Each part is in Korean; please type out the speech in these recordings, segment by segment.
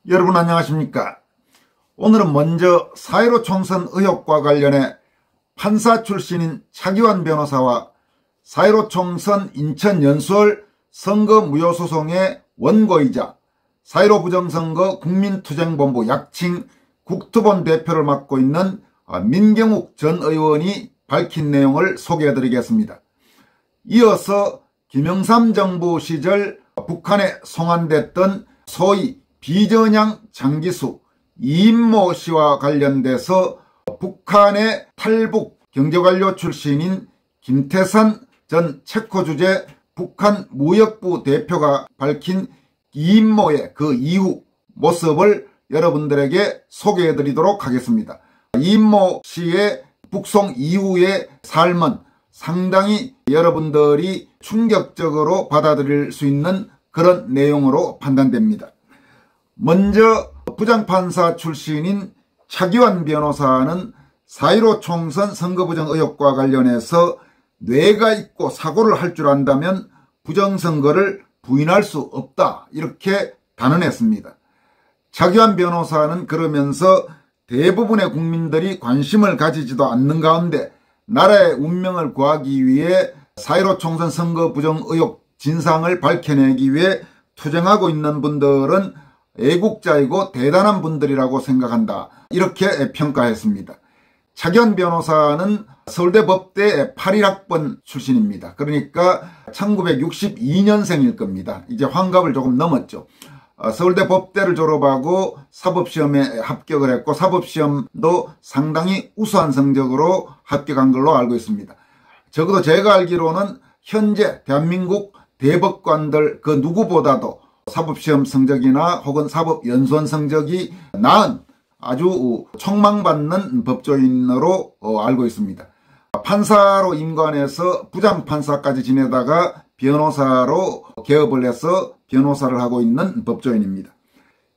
여러분 안녕하십니까? 오늘은 먼저 4.15 총선 의혹과 관련해 판사 출신인 차기환 변호사와 4.15 총선 인천 연수원 선거 무효소송의 원고이자 4.15 부정선거 국민투쟁본부 약칭 국투본 대표를 맡고 있는 민경욱 전 의원이 밝힌 내용을 소개해드리겠습니다. 이어서 김영삼 정부 시절 북한에 송환됐던 소위 비전향 장기수 이인모 씨와 관련돼서 북한의 탈북 경제관료 출신인 김태산 전 체코 주재 북한 무역부 대표가 밝힌 이인모의 그 이후 모습을 여러분들에게 소개해드리도록 하겠습니다. 이인모 씨의 북송 이후의 삶은 상당히 여러분들이 충격적으로 받아들일 수 있는 그런 내용으로 판단됩니다. 먼저 부장판사 출신인 차기환 변호사는 4.15 총선 선거부정 의혹과 관련해서 뇌가 있고 사고를 할 줄 안다면 부정선거를 부인할 수 없다, 이렇게 단언했습니다. 차기환 변호사는 그러면서 대부분의 국민들이 관심을 가지지도 않는 가운데 나라의 운명을 구하기 위해 4.15 총선 선거부정 의혹 진상을 밝혀내기 위해 투쟁하고 있는 분들은 애국자이고 대단한 분들이라고 생각한다, 이렇게 평가했습니다. 차기환 변호사는 서울대 법대 81학번 출신입니다. 그러니까 1962년생일 겁니다. 이제 환갑을 조금 넘었죠. 서울대 법대를 졸업하고 사법시험에 합격을 했고 사법시험도 상당히 우수한 성적으로 합격한 걸로 알고 있습니다. 적어도 제가 알기로는 현재 대한민국 대법관들 그 누구보다도 사법시험 성적이나 혹은 사법연수원 성적이 나은 아주 촉망받는 법조인으로 알고 있습니다. 판사로 임관해서 부장판사까지 지내다가 변호사로 개업을 해서 변호사를 하고 있는 법조인입니다.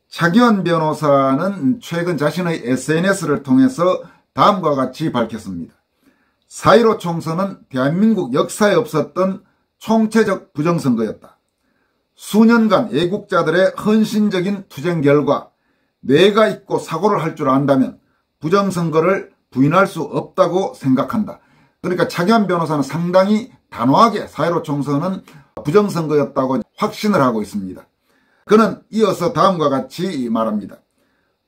차기환 변호사는 최근 자신의 SNS를 통해서 다음과 같이 밝혔습니다. 4.15 총선은 대한민국 역사에 없었던 총체적 부정선거였다. 수년간 애국자들의 헌신적인 투쟁 결과 뇌가 있고 사고를 할 줄 안다면 부정선거를 부인할 수 없다고 생각한다. 그러니까 차기환 변호사는 상당히 단호하게 4.15 총선은 부정선거였다고 확신을 하고 있습니다. 그는 이어서 다음과 같이 말합니다.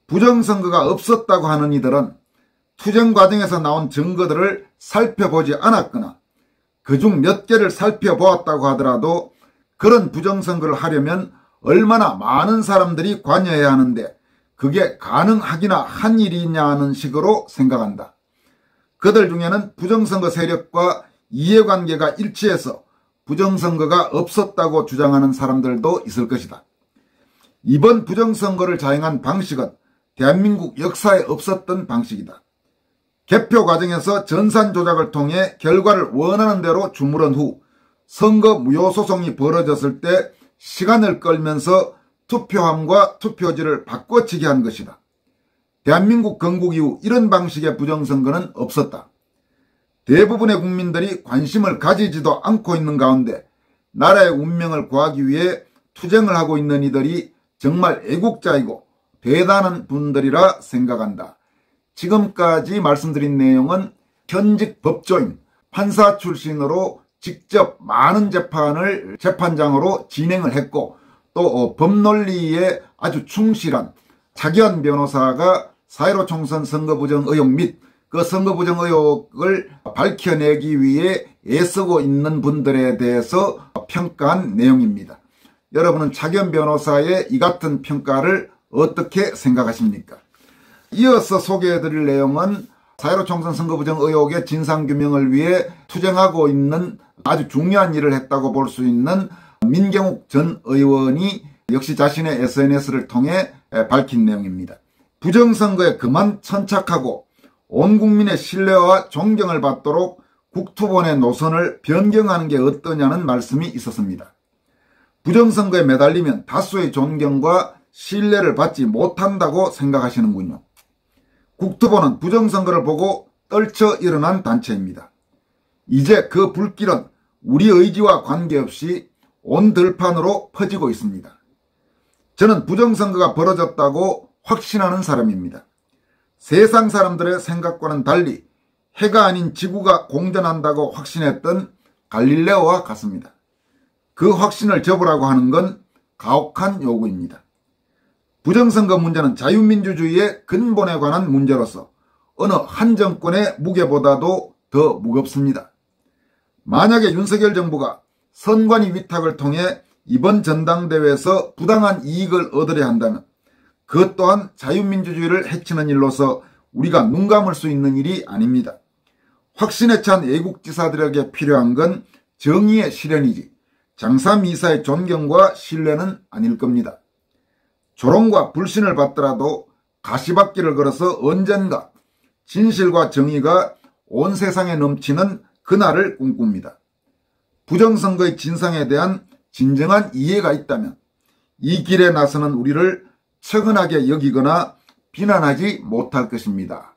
부정선거가 없었다고 하는 이들은 투쟁 과정에서 나온 증거들을 살펴보지 않았거나 그중 몇 개를 살펴보았다고 하더라도 그런 부정선거를 하려면 얼마나 많은 사람들이 관여해야 하는데 그게 가능하기나 한 일이냐는 식으로 생각한다. 그들 중에는 부정선거 세력과 이해관계가 일치해서 부정선거가 없었다고 주장하는 사람들도 있을 것이다. 이번 부정선거를 자행한 방식은 대한민국 역사에 없었던 방식이다. 개표 과정에서 전산 조작을 통해 결과를 원하는 대로 주무른 후 선거 무효소송이 벌어졌을 때 시간을 끌면서 투표함과 투표지를 바꿔치기 한 것이다. 대한민국 건국 이후 이런 방식의 부정선거는 없었다. 대부분의 국민들이 관심을 가지지도 않고 있는 가운데 나라의 운명을 구하기 위해 투쟁을 하고 있는 이들이 정말 애국자이고 대단한 분들이라 생각한다. 지금까지 말씀드린 내용은 현직 법조인, 판사 출신으로 직접 많은 재판을 재판장으로 진행을 했고 또 법논리에 아주 충실한 차기환 변호사가 4.15 총선 선거부정 의혹 및 그 선거부정 의혹을 밝혀내기 위해 애쓰고 있는 분들에 대해서 평가한 내용입니다. 여러분은 차기환 변호사의 이 같은 평가를 어떻게 생각하십니까? 이어서 소개해드릴 내용은 4.15 총선 선거부정 의혹의 진상규명을 위해 투쟁하고 있는 아주 중요한 일을 했다고 볼 수 있는 민경욱 전 의원이 역시 자신의 SNS를 통해 밝힌 내용입니다. 부정선거에 그만 천착하고 온 국민의 신뢰와 존경을 받도록 국투본의 노선을 변경하는 게 어떠냐는 말씀이 있었습니다. 부정선거에 매달리면 다수의 존경과 신뢰를 받지 못한다고 생각하시는군요. 국투본은 부정선거를 보고 떨쳐 일어난 단체입니다. 이제 그 불길은 우리 의지와 관계없이 온 들판으로 퍼지고 있습니다. 저는 부정선거가 벌어졌다고 확신하는 사람입니다. 세상 사람들의 생각과는 달리 해가 아닌 지구가 공전한다고 확신했던 갈릴레오와 같습니다. 그 확신을 접으라고 하는 건 가혹한 요구입니다. 부정선거 문제는 자유민주주의의 근본에 관한 문제로서 어느 한 정권의 무게보다도 더 무겁습니다. 만약에 윤석열 정부가 선관위 위탁을 통해 이번 전당대회에서 부당한 이익을 얻으려 한다면 그것 또한 자유민주주의를 해치는 일로서 우리가 눈 감을 수 있는 일이 아닙니다. 확신에 찬 애국지사들에게 필요한 건 정의의 실현이지 장사미사의 존경과 신뢰는 아닐 겁니다. 조롱과 불신을 받더라도 가시밭길을 걸어서 언젠가 진실과 정의가 온 세상에 넘치는 그날을 꿈꿉니다. 부정선거의 진상에 대한 진정한 이해가 있다면 이 길에 나서는 우리를 측은하게 여기거나 비난하지 못할 것입니다.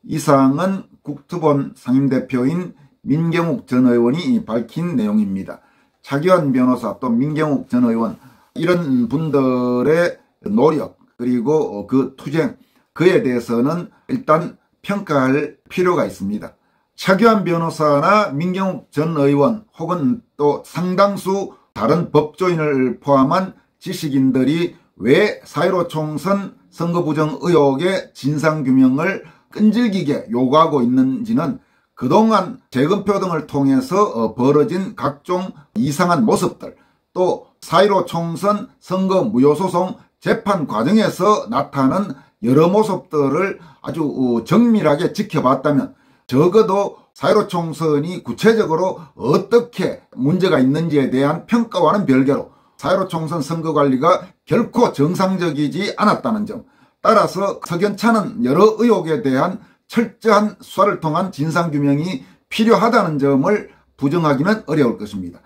이상은 국토본 상임대표인 민경욱 전 의원이 밝힌 내용입니다. 차기환 변호사 또 민경욱 전 의원 이런 분들의 노력 그리고 그 투쟁 그에 대해서는 일단 평가할 필요가 있습니다. 차기환 변호사나 민경욱 전 의원 혹은 또 상당수 다른 법조인을 포함한 지식인들이 왜 4.15 총선 선거 부정 의혹의 진상규명을 끈질기게 요구하고 있는지는 그동안 재검표 등을 통해서 벌어진 각종 이상한 모습들 또 4.15 총선 선거 무효소송 재판 과정에서 나타나는 여러 모습들을 아주 정밀하게 지켜봤다면 적어도 4.15 총선이 구체적으로 어떻게 문제가 있는지에 대한 평가와는 별개로 4.15 총선 선거관리가 결코 정상적이지 않았다는 점, 따라서 석연찮은 여러 의혹에 대한 철저한 수사를 통한 진상규명이 필요하다는 점을 부정하기는 어려울 것입니다.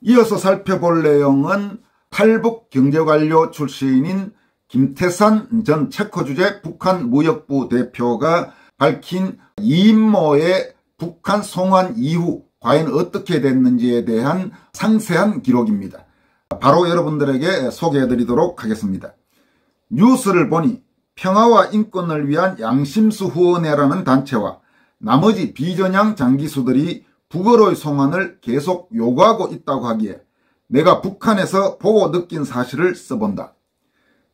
이어서 살펴볼 내용은 탈북 경제관료 출신인 김태산 전 체코주재 북한무역부 대표가 밝힌 이인모의 북한 송환 이후 과연 어떻게 됐는지에 대한 상세한 기록입니다. 바로 여러분들에게 소개해드리도록 하겠습니다. 뉴스를 보니 평화와 인권을 위한 양심수 후원회라는 단체와 나머지 비전향 장기수들이 북어로의 송환을 계속 요구하고 있다고 하기에 내가 북한에서 보고 느낀 사실을 써본다.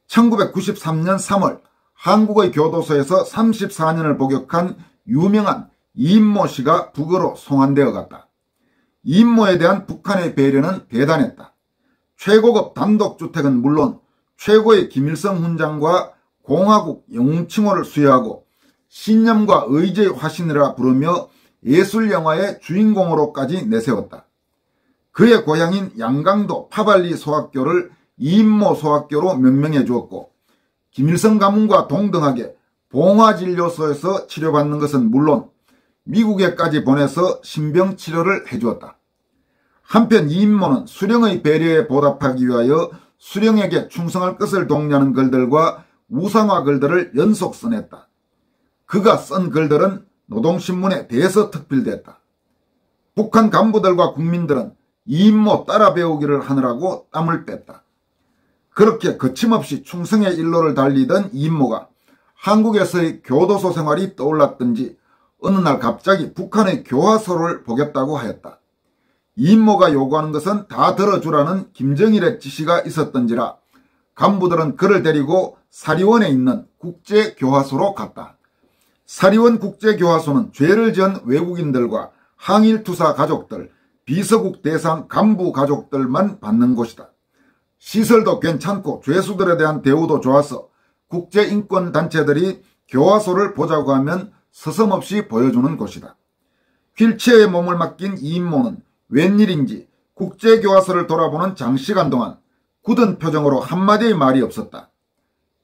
1993년 3월 한국의 교도소에서 34년을 복역한 유명한 이인모 씨가 북어로 송환되어 갔다. 이인모에 대한 북한의 배려는 대단했다. 최고급 단독주택은 물론 최고의 김일성 훈장과 공화국 영웅칭호를 수여하고 신념과 의지의 화신이라 부르며 예술영화의 주인공으로까지 내세웠다. 그의 고향인 양강도 파발리 소학교를 이인모 소학교로 명명해 주었고 김일성 가문과 동등하게 봉화진료소에서 치료받는 것은 물론 미국에까지 보내서 신병치료를 해주었다. 한편 이인모는 수령의 배려에 보답하기 위하여 수령에게 충성할 것을 독려하는 글들과 우상화 글들을 연속 써냈다. 그가 쓴 글들은 노동신문에 대서특필됐다. 북한 간부들과 국민들은 이인모 따라 배우기를 하느라고 땀을 뺐다. 그렇게 거침없이 충성의 일로를 달리던 이인모가 한국에서의 교도소 생활이 떠올랐던지 어느 날 갑자기 북한의 교화소를 보겠다고 하였다. 이인모가 요구하는 것은 다 들어주라는 김정일의 지시가 있었던지라 간부들은 그를 데리고 사리원에 있는 국제교화소로 갔다. 사리원 국제교화소는 죄를 지은 외국인들과 항일투사 가족들, 비서국 대상 간부 가족들만 받는 곳이다. 시설도 괜찮고 죄수들에 대한 대우도 좋아서 국제인권단체들이 교화소를 보자고 하면 서슴없이 보여주는 곳이다. 휠체어에 몸을 맡긴 이인모는 웬일인지 국제교화소를 돌아보는 장시간 동안 굳은 표정으로 한마디의 말이 없었다.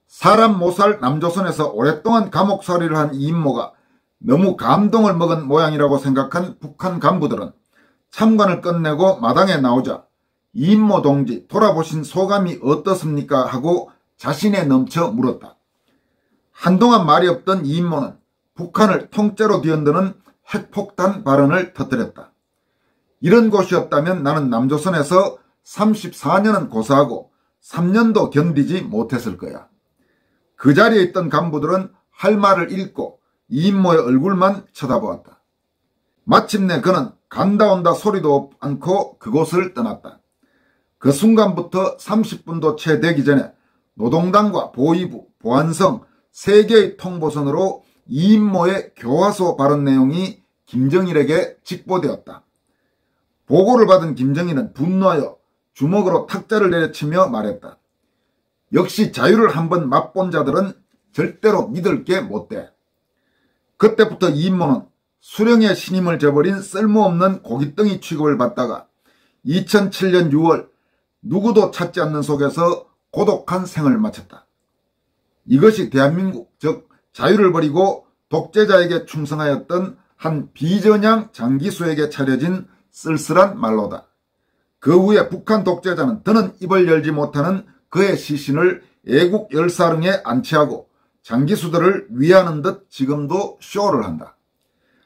사람 못 살 남조선에서 오랫동안 감옥살이를 한 이인모가 너무 감동을 먹은 모양이라고 생각한 북한 간부들은 참관을 끝내고 마당에 나오자 이인모 동지 돌아보신 소감이 어떻습니까? 하고 자신에 넘쳐 물었다. 한동안 말이 없던 이인모는 북한을 통째로 뒤흔드는 핵폭탄 발언을 터뜨렸다. 이런 곳이었다면 나는 남조선에서 34년은 고사하고 3년도 견디지 못했을 거야. 그 자리에 있던 간부들은 할 말을 잃고 이인모의 얼굴만 쳐다보았다. 마침내 그는 간다 온다 소리도 않고 그곳을 떠났다. 그 순간부터 30분도 채 되기 전에 노동당과 보위부, 보안성 3개의 통보선으로 이인모의 교화소 발언 내용이 김정일에게 직보되었다. 보고를 받은 김정일은 분노하여 주먹으로 탁자를 내려치며 말했다. 역시 자유를 한번 맛본 자들은 절대로 믿을 게 못돼. 그때부터 이인모는 수령의 신임을 저버린 쓸모없는 고깃덩이 취급을 받다가 2007년 6월 누구도 찾지 않는 속에서 고독한 생을 마쳤다. 이것이 대한민국, 즉 자유를 버리고 독재자에게 충성하였던 한 비전향 장기수에게 차려진 쓸쓸한 말로다. 그 후에 북한 독재자는 더는 입을 열지 못하는 그의 시신을 애국 열사릉에 안치하고 장기수들을 위하는 듯 지금도 쇼를 한다.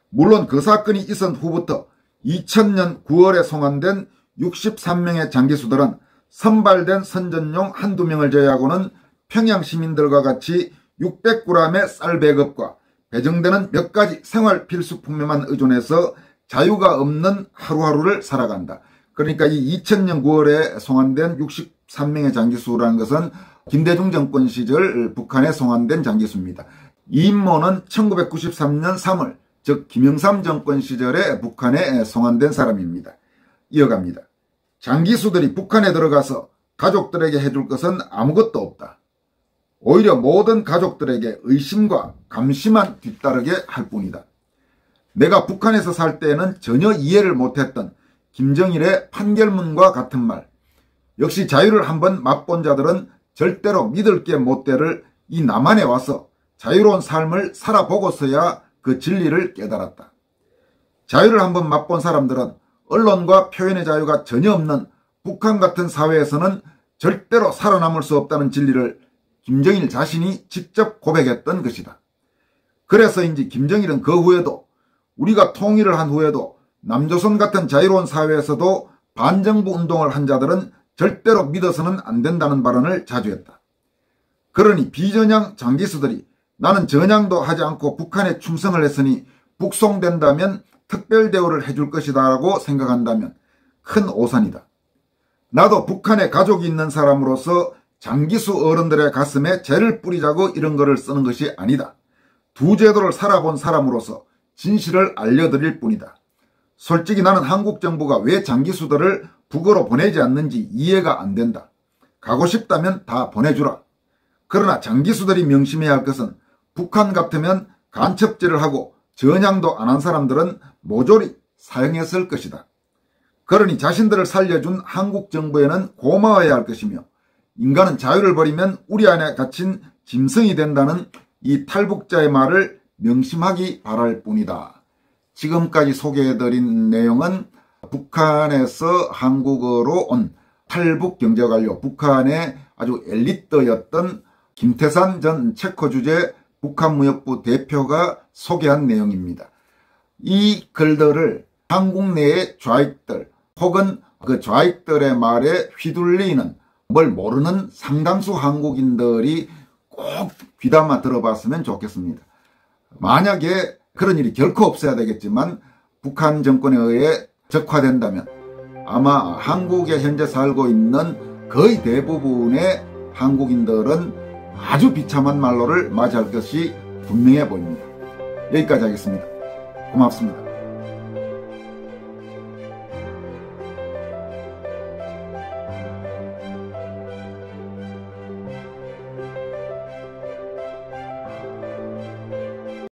물론 그 사건이 있은 후부터 2000년 9월에 송환된 63명의 장기수들은 선발된 선전용 한두 명을 제외하고는 평양 시민들과 같이 600g의 쌀 배급과 배정되는 몇 가지 생활 필수품에만 의존해서 자유가 없는 하루하루를 살아간다. 그러니까 이 2000년 9월에 송환된 63명의 장기수라는 것은 김대중 정권 시절 북한에 송환된 장기수입니다. 이인모는 1993년 3월, 즉 김영삼 정권 시절에 북한에 송환된 사람입니다. 이어갑니다. 장기수들이 북한에 들어가서 가족들에게 해줄 것은 아무것도 없다. 오히려 모든 가족들에게 의심과 감시만 뒤따르게 할 뿐이다. 내가 북한에서 살 때에는 전혀 이해를 못했던 김정일의 판결문과 같은 말, 역시 자유를 한번 맛본 자들은 절대로 믿을 게 못되를 이 남한에 와서 자유로운 삶을 살아보고서야 그 진리를 깨달았다. 자유를 한번 맛본 사람들은 언론과 표현의 자유가 전혀 없는 북한 같은 사회에서는 절대로 살아남을 수 없다는 진리를 김정일 자신이 직접 고백했던 것이다. 그래서인지 김정일은 그 후에도, 우리가 통일을 한 후에도 남조선 같은 자유로운 사회에서도 반정부 운동을 한 자들은 절대로 믿어서는 안 된다는 발언을 자주 했다. 그러니 비전향 장기수들이 나는 전향도 하지 않고 북한에 충성을 했으니 북송된다면 특별 대우를 해줄 것이다 라고 생각한다면 큰 오산이다. 나도 북한에 가족이 있는 사람으로서 장기수 어른들의 가슴에 재를 뿌리자고 이런 거를 쓰는 것이 아니다. 두 제도를 살아본 사람으로서 진실을 알려드릴 뿐이다. 솔직히 나는 한국 정부가 왜 장기수들을 북으로 보내지 않는지 이해가 안 된다. 가고 싶다면 다 보내주라. 그러나 장기수들이 명심해야 할 것은 북한 같으면 간첩질을 하고 전향도 안 한 사람들은 모조리 사형했을 것이다. 그러니 자신들을 살려준 한국 정부에는 고마워해야 할 것이며 인간은 자유를 버리면 우리 안에 갇힌 짐승이 된다는 이 탈북자의 말을 명심하기 바랄 뿐이다. 지금까지 소개해드린 내용은 북한에서 한국으로 온 탈북 경제관료, 북한의 아주 엘리트였던 김태산 전 체코 주재 북한무역부 대표가 소개한 내용입니다. 이 글들을 한국 내의 좌익들 혹은 그 좌익들의 말에 휘둘리는 뭘 모르는 상당수 한국인들이 꼭 귀담아 들어봤으면 좋겠습니다. 만약에 그런 일이 결코 없어야 되겠지만 북한 정권에 의해 적화된다면 아마 한국에 현재 살고 있는 거의 대부분의 한국인들은 아주 비참한 말로를 맞이할 것이 분명해 보입니다. 여기까지 하겠습니다. 고맙습니다.